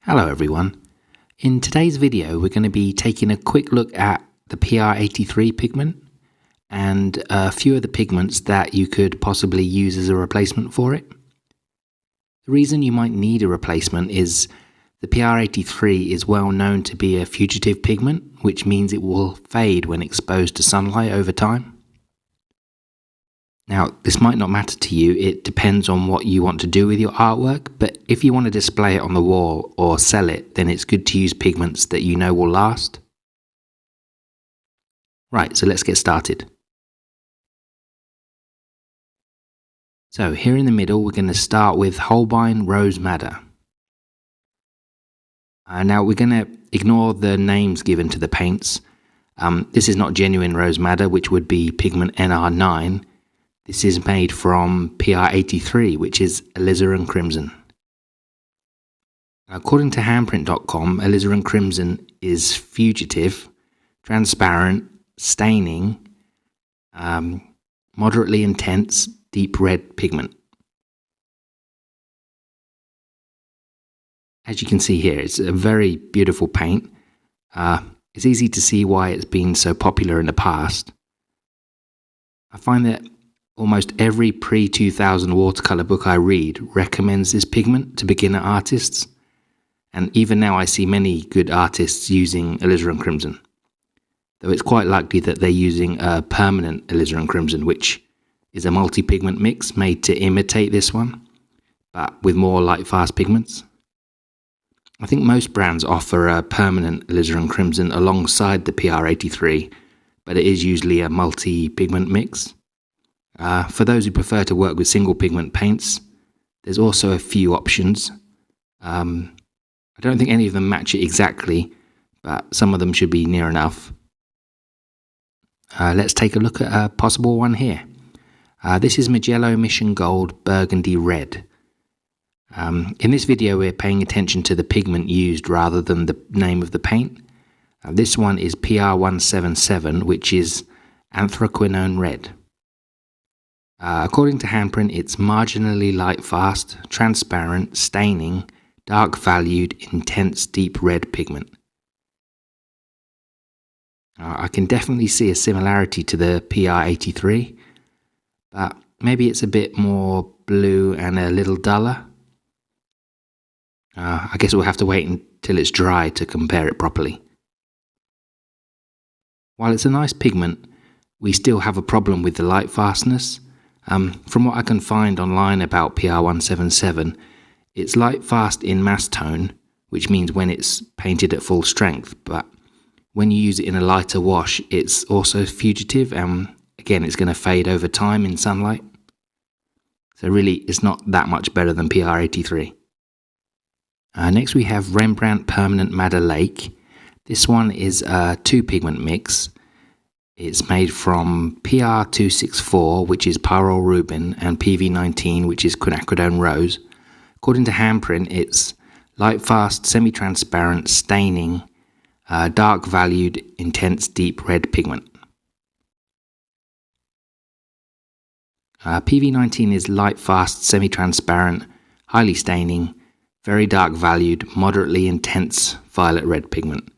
Hello everyone. In today's video we're going to be taking a quick look at the PR83 pigment and a few of the pigments that you could possibly use as a replacement for it. The reason you might need a replacement is the PR83 is well known to be a fugitive pigment, which means it will fade when exposed to sunlight over time. Now, this might not matter to you, it depends on what you want to do with your artwork, but if you want to display it on the wall or sell it, then it's good to use pigments that you know will last. Right, so let's get started. So here in the middle, we're going to start with holbein rose madder. Now we're going to ignore the names given to the paints. This is not genuine rose madder, which would be pigment NR9. This is made from PR83, which is Alizarin Crimson. According to handprint.com, Alizarin Crimson is fugitive, transparent, staining, moderately intense, deep red pigment. As you can see here, it's a very beautiful paint. It's easy to see why it's been so popular in the past. I find that almost every pre-2000 watercolor book I read recommends this pigment to beginner artists, and even now I see many good artists using Alizarin Crimson, though it's quite likely that they're using a permanent Alizarin Crimson, which is a multi-pigment mix made to imitate this one, but with more light-fast pigments. I think most brands offer a permanent Alizarin Crimson alongside the PR83, but it is usually a multi-pigment mix. For those who prefer to work with single pigment paints, there's also a few options. I don't think any of them match it exactly, but some of them should be near enough. Let's take a look at a possible one here. This is Mijello Mission Gold Burgundy Red. In this video we're paying attention to the pigment used rather than the name of the paint. This one is PR177, which is anthraquinone red. According to handprint, it's marginally light fast, transparent, staining, dark valued, intense deep red pigment. I can definitely see a similarity to the PR83, but maybe it's a bit more blue and a little duller. I guess we'll have to wait until it's dry to compare it properly. While it's a nice pigment, we still have a problem with the light fastness. From what I can find online about PR177, it's light fast in mass tone, which means when it's painted at full strength, but when you use it in a lighter wash, it's also fugitive, and again, it's going to fade over time in sunlight. So really, it's not that much better than PR83. Next we have Rembrandt Permanent Madder Lake. This one is a two-pigment mix. It's made from PR264, which is pyrrole rubin, and PV19, which is quinacridone rose. According to handprint, it's light fast, semi-transparent, staining, dark valued, intense deep red pigment. PV19 is light fast, semi-transparent, highly staining, very dark valued, moderately intense violet red pigment.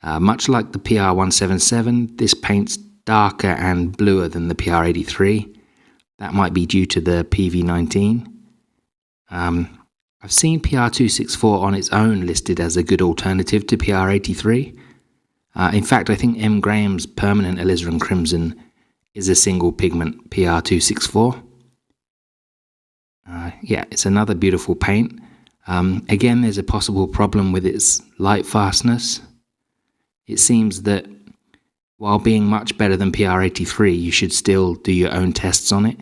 Much like the PR177, this paint's darker and bluer than the PR83. That might be due to the PV19. I've seen PR264 on its own listed as a good alternative to PR83. In fact, I think M. Graham's permanent Alizarin Crimson is a single pigment PR264. Yeah, it's another beautiful paint. Again, there's a possible problem with its light fastness. It seems that while being much better than PR83, you should still do your own tests on it.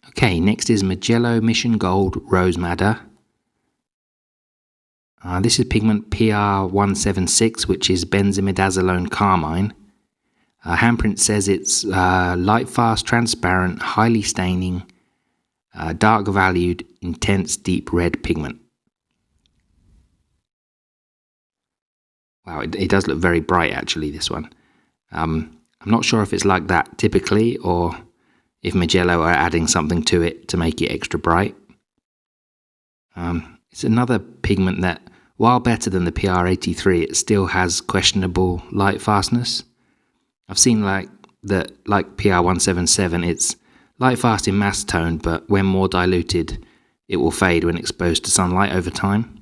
Okay, next is Mijello Mission Gold Rose Madder. This is pigment PR176, which is benzimidazolone carmine. Handprint says it's light fast, transparent, highly staining, dark valued, intense deep red pigment. Wow, it does look very bright actually, this one. I'm not sure if it's like that typically, or if Mijello are adding something to it to make it extra bright. It's another pigment that, while better than the PR83, it still has questionable light fastness. I've seen like PR177, it's light fast in mass tone, but when more diluted, it will fade when exposed to sunlight over time.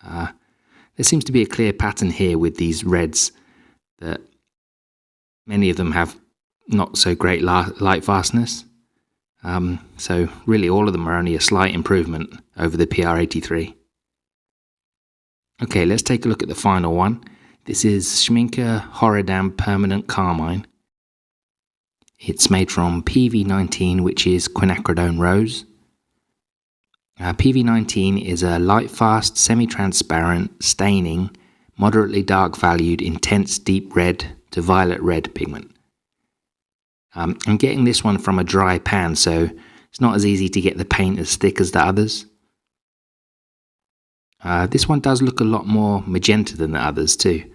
There seems to be a clear pattern here with these reds, that many of them have not so great light fastness. So really all of them are only a slight improvement over the PR83. Okay, let's take a look at the final one. This is Schmincke Horadam Permanent Carmine. It's made from PV19, which is quinacridone rose. PV19 is a light-fast, semi-transparent, staining, moderately dark-valued, intense deep red to violet red pigment. I'm getting this one from a dry pan, so it's not as easy to get the paint as thick as the others. This one does look a lot more magenta than the others too.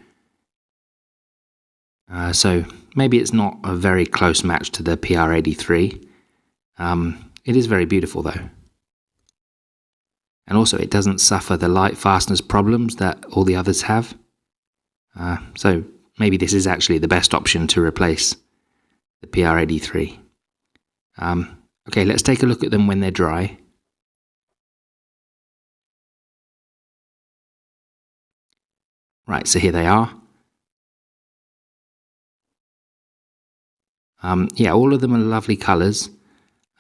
So maybe it's not a very close match to the PR83. It is very beautiful though. And also it doesn't suffer the light fastness problems that all the others have. So maybe this is actually the best option to replace the PR83. Okay, let's take a look at them when they're dry. Right, so here they are. Yeah, all of them are lovely colours.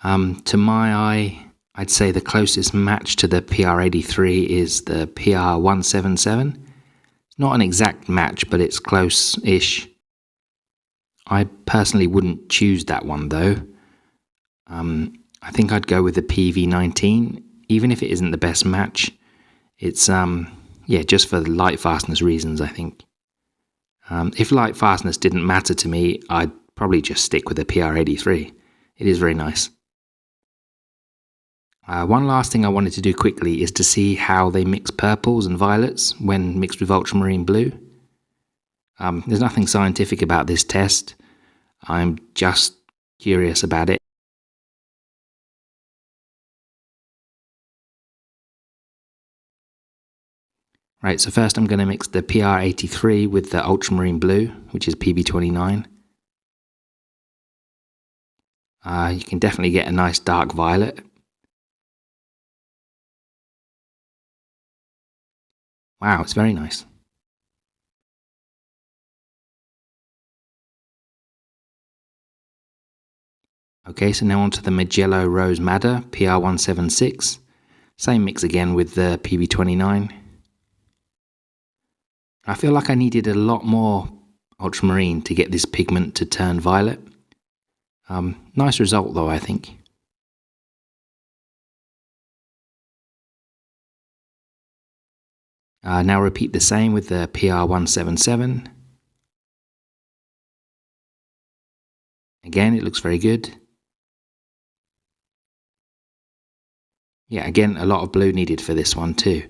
To my eye, I'd say the closest match to the PR83 is the PR177. It's not an exact match, but it's close-ish. I personally wouldn't choose that one though. I think I'd go with the PV19, even if it isn't the best match. It's yeah, just for the light fastness reasons, I think. If light fastness didn't matter to me, I'd probably just stick with the PR83. It is very nice. One last thing I wanted to do quickly is to see how they mix purples and violets when mixed with ultramarine blue. There's nothing scientific about this test. I'm just curious about it. Right, so first I'm going to mix the PR83 with the ultramarine blue, which is PB29. You can definitely get a nice dark violet. Wow, it's very nice. Okay, so now onto the Mijello Rose Madder, PR176. Same mix again with the PB29. I feel like I needed a lot more ultramarine to get this pigment to turn violet. Nice result though, I think. Now repeat the same with the PR177. Again, it looks very good. Yeah, again, a lot of blue needed for this one too.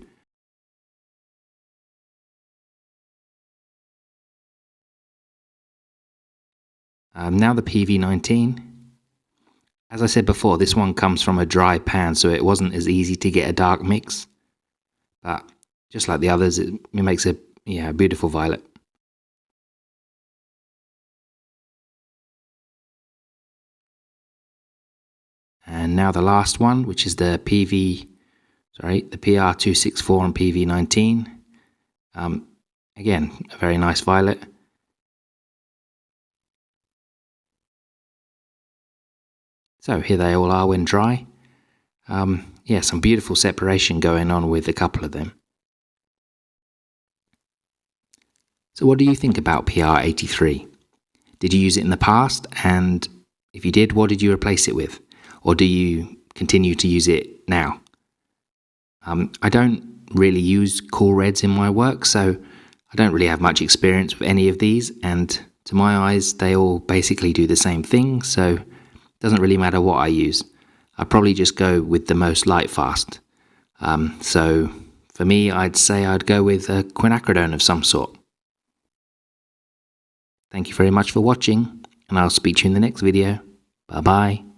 Now the PV19. As I said before, this one comes from a dry pan, so it wasn't as easy to get a dark mix. But just like the others, it makes a beautiful violet. And now the last one, which is the PR264 and PV19. Again, a very nice violet. So here they all are when dry. Yeah, some beautiful separation going on with a couple of them. So what do you think about PR83? Did you use it in the past? And if you did, what did you replace it with? Or do you continue to use it now? I don't really use cool reds in my work, so I don't really have much experience with any of these, and to my eyes they all basically do the same thing, so it doesn't really matter what I use. I probably just go with the most light fast. So for me, I'd say I'd go with a quinacridone of some sort. Thank you very much for watching, and I'll speak to you in the next video. Bye bye.